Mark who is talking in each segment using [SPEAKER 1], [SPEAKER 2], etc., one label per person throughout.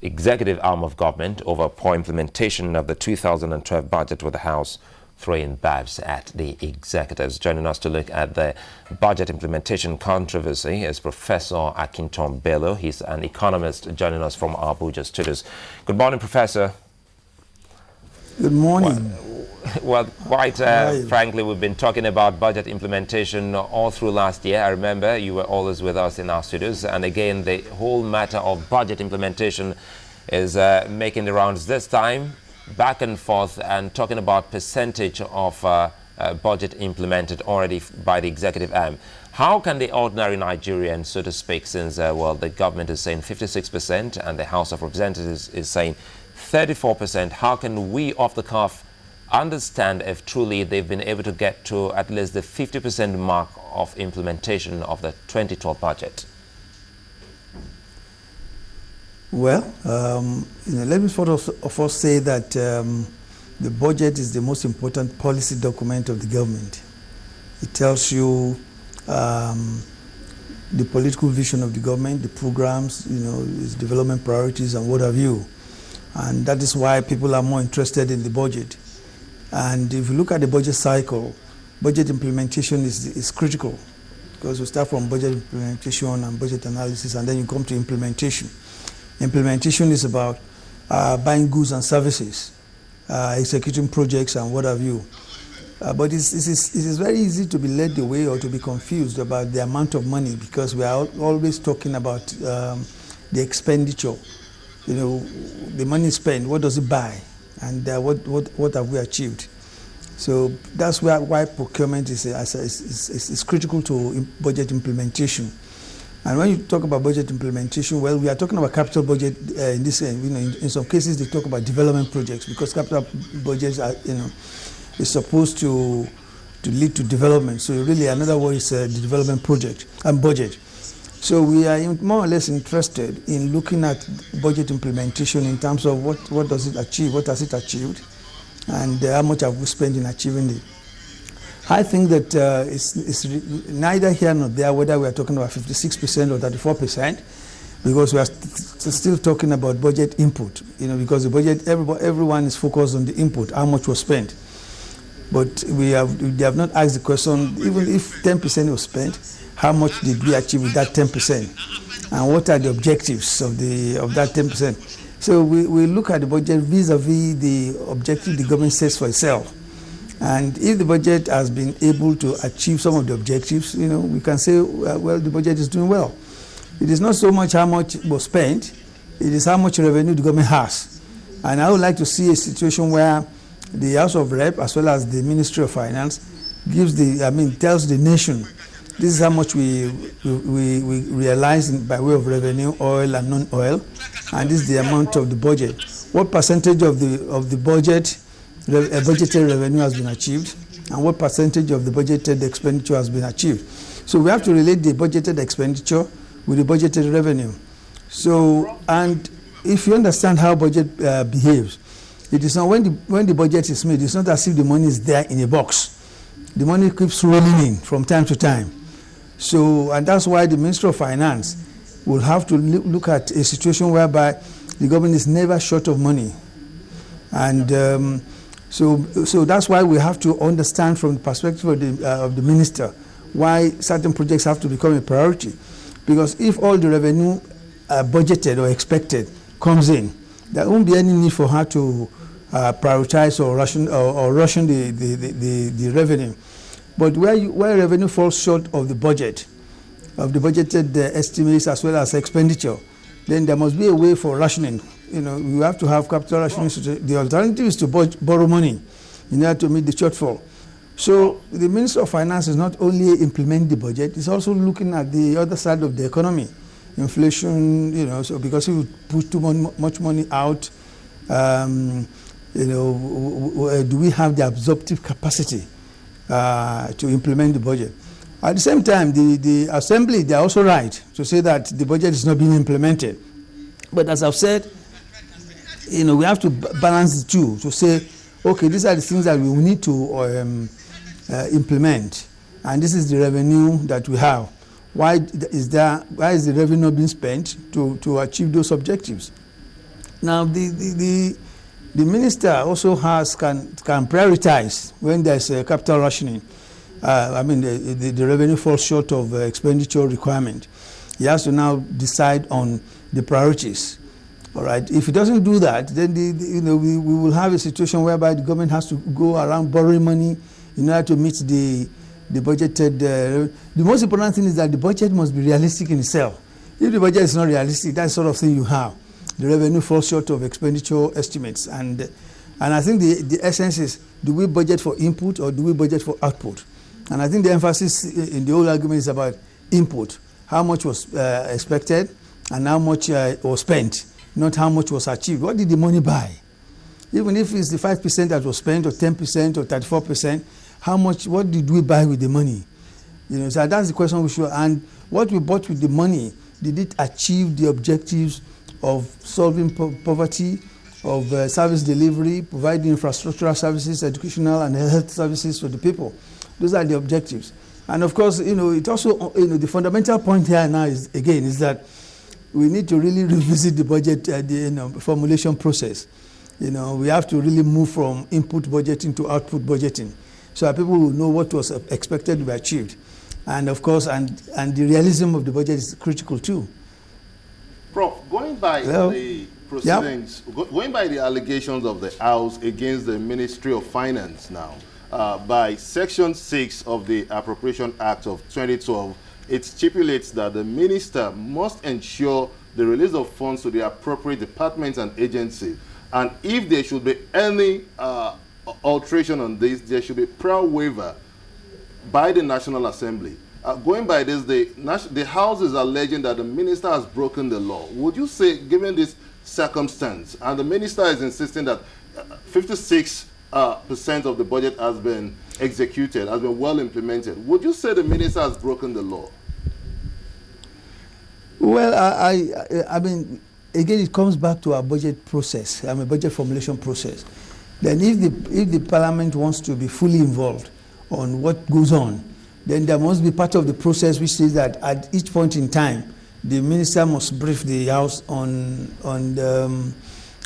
[SPEAKER 1] executive arm of government over poor implementation of the 2012 budget, with the House throwing barbs at the executives. Joining us to look at the budget implementation controversy is Professor Akintan Bello. He's an economist joining us from our Abuja studios. Good morning, Professor.
[SPEAKER 2] Good morning.
[SPEAKER 1] Well, quite frankly, we've been talking about budget implementation all through last year. I remember you were always with us in our studios. And again, the whole matter of budget implementation is making the rounds this time, back and forth, and talking about percentage of budget implemented already by the executive arm. How can the ordinary Nigerian, so to speak, since, well, the government is saying 56% and the House of Representatives is saying 34%, how can we off the cuff understand if truly they've been able to get to at least the 50% mark of implementation of the 2012 budget?
[SPEAKER 2] Well, let me first of all say that the budget is the most important policy document of the government. It tells you the political vision of the government, the programs, its development priorities and what have you. And that is why people are more interested in the budget. And if you look at the budget cycle, budget implementation is critical, because we start from budget implementation and budget analysis, and then you come to implementation. Implementation is about buying goods and services, executing projects and what have you. But it is very easy to be led away or to be confused about the amount of money, because we are always talking about the expenditure. The money spent, what does it buy? And what have we achieved? So that's why procurement is critical to budget implementation. And when you talk about budget implementation, well, we are talking about capital budget in this. In some cases they talk about development projects, because capital budgets are, is supposed to lead to development. So really, another word is the development project and budget. So we are more or less interested in looking at budget implementation in terms of what does it achieve, what has it achieved, and how much have we spent in achieving it. I think that it's neither here nor there whether we are talking about 56% or 34%, because we are still talking about budget input, because the budget, everyone is focused on the input, how much was spent. But they have not asked the question, even if 10% was spent, how much did we achieve with that 10%? And what are the objectives of that 10%? So we look at the budget vis-a-vis the objective the government sets for itself. And if the budget has been able to achieve some of the objectives, we can say, well, the budget is doing well. It is not so much how much was spent, it is how much revenue the government has. And I would like to see a situation where the House of Rep, as well as the Ministry of Finance, tells the nation, this is how much we realize by way of revenue, oil and non-oil, and this is the amount of the budget. What percentage of the budget, budgeted revenue has been achieved, and what percentage of the budgeted expenditure has been achieved? So we have to relate the budgeted expenditure with the budgeted revenue. So, and if you understand how budget behaves, it is not when the budget is made, it's not as if the money is there in a box. The money keeps rolling in from time to time. So, and that's why the Minister of Finance will have to look at a situation whereby the government is never short of money. And so that's why we have to understand from the perspective of the minister why certain projects have to become a priority. Because if all the revenue budgeted or expected comes in, there won't be any need for her to prioritize or ration the revenue. But where revenue falls short of the budget, of the budgeted estimates as well as expenditure, then there must be a way for rationing. We have to have capital rationing. The alternative is to borrow money in order to meet the shortfall. So the Minister of Finance is not only implementing the budget, it's also looking at the other side of the economy. Inflation, so because if you put too much money out, do we have the absorptive capacity to implement the budget? At the same time, the Assembly, they are also right to say that the budget is not being implemented. But as I've said, we have to balance the two to say, okay, these are the things that we need to implement, and this is the revenue that we have. Why is the revenue being spent to achieve those objectives? Now, the minister also can prioritize when there's a capital rationing. The revenue falls short of expenditure requirement. He has to now decide on the priorities. All right. If he doesn't do that, then we will have a situation whereby the government has to go around borrowing money in order to meet the budgeted. The most important thing is that the budget must be realistic in itself. If the budget is not realistic, that sort of thing you have. The revenue falls short of expenditure estimates, and I think the essence is: do we budget for input or do we budget for output? And I think the emphasis in the whole argument is about input. How much was expected and how much was spent, not how much was achieved. What did the money buy? Even if it's the 5% that was spent or 10% or 34%, what did we buy with the money? So that's the question we should. And what we bought with the money, did it achieve the objectives of solving poverty, of service delivery, providing infrastructural services, educational and health services for the people? Those are the objectives. And of course, it also, the fundamental point here now is that we need to really revisit the budget, the formulation process. We have to really move from input budgeting to output budgeting, so that people will know what was expected to be achieved. And of course, and the realism of the budget is critical too.
[SPEAKER 3] Prof, going by the proceedings, going by the allegations of the House against the Ministry of Finance now, by Section 6 of the Appropriation Act of 2012, it stipulates that the minister must ensure the release of funds to the appropriate departments and agencies. And if there should be any alteration on this, there should be prior waiver by the National Assembly. Going by this, the House is alleging that the minister has broken the law. Would you say, given this circumstance, and the minister is insisting that 56% of the budget has been executed, has been well implemented, would you say the minister has broken the law?
[SPEAKER 2] Well, I mean, again, it comes back to our budget process, budget formulation process. Then if the parliament wants to be fully involved on what goes on, then there must be part of the process which says that at each point in time, the minister must brief the House on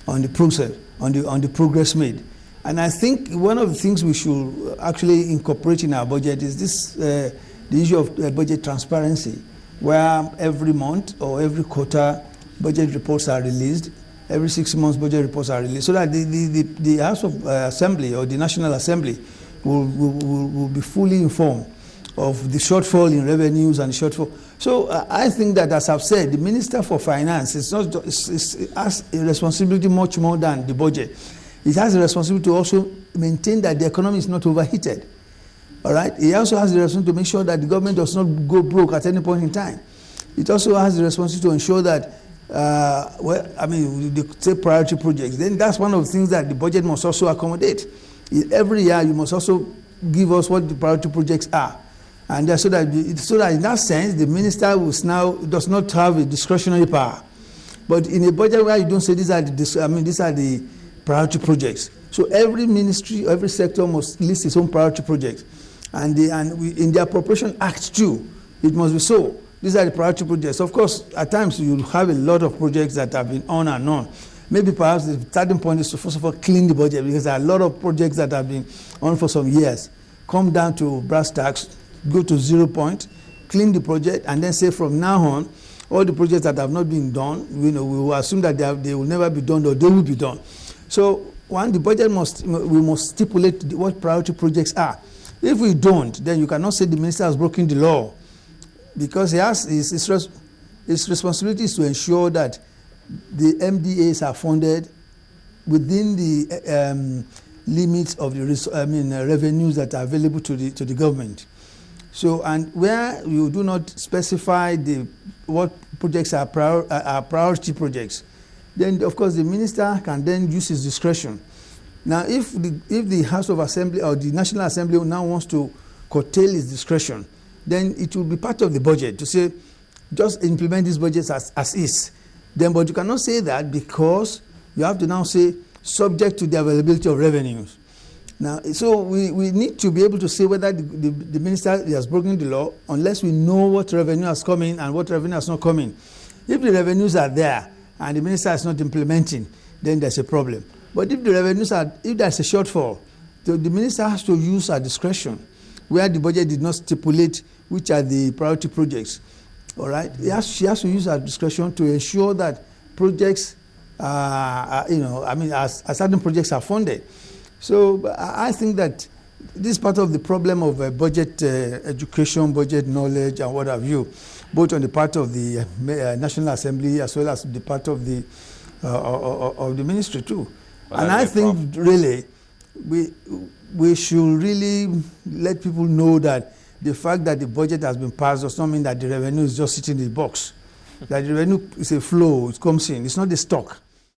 [SPEAKER 2] the process, on the progress made. And I think one of the things we should actually incorporate in our budget is this, the issue of budget transparency, where every month or every quarter budget reports are released, every 6 months budget reports are released, so that the House of Assembly or the National Assembly will be fully informed of the shortfall in revenues and shortfall. So I think that, as I've said, the Minister for Finance has a responsibility much more than the budget. It has a responsibility to also maintain that the economy is not overheated. All right. It also has the responsibility to make sure that the government does not go broke at any point in time. It also has the responsibility to ensure that, the say priority projects. Then that's one of the things that the budget must also accommodate. Every year, you must also give us what the priority projects are, and so that in that sense, the minister does not have a discretionary power. But in a budget where you don't say these are the priority projects. So every ministry, every sector must list its own priority projects. And in the Appropriation Act too, it must be so. These are the priority projects. Of course, at times you'll have a lot of projects that have been on and on. Maybe perhaps the starting point is to first of all clean the budget, because there are a lot of projects that have been on for some years. Come down to brass tacks, go to 0 point, clean the project, and then say from now on, all the projects that have not been done, we will assume that they will never be done, or they will be done. So the budget we must stipulate what priority projects are. If we don't, then you cannot say the minister has broken the law, because his responsibility is to ensure that the MDAs are funded within the limits of the revenues that are available to the government. So, and where you do not specify what projects are priority projects, then of course the minister can then use his discretion. Now, if the House of Assembly or the National Assembly now wants to curtail its discretion, then it will be part of the budget to say, just implement these budgets as is. Then, but you cannot say that, because you have to now say, subject to the availability of revenues. Now, so we need to be able to say whether the minister has broken the law, unless we know what revenue has come in and what revenue has not come in. If the revenues are there and the minister is not implementing, then there's a problem. But if the revenues are, if there's a shortfall, the minister has to use her discretion where the budget did not stipulate which are the priority projects. All right, she has to use her discretion to ensure that projects, as certain projects are funded. So I think that this is part of the problem of budget education, budget knowledge, and what have you, both on the part of the National Assembly as well as the part of the ministry too. Well, and I think really we should really let people know that the fact that the budget has been passed does not mean that the revenue is just sitting in the box. That the revenue is a flow, it comes in, it's not the stock.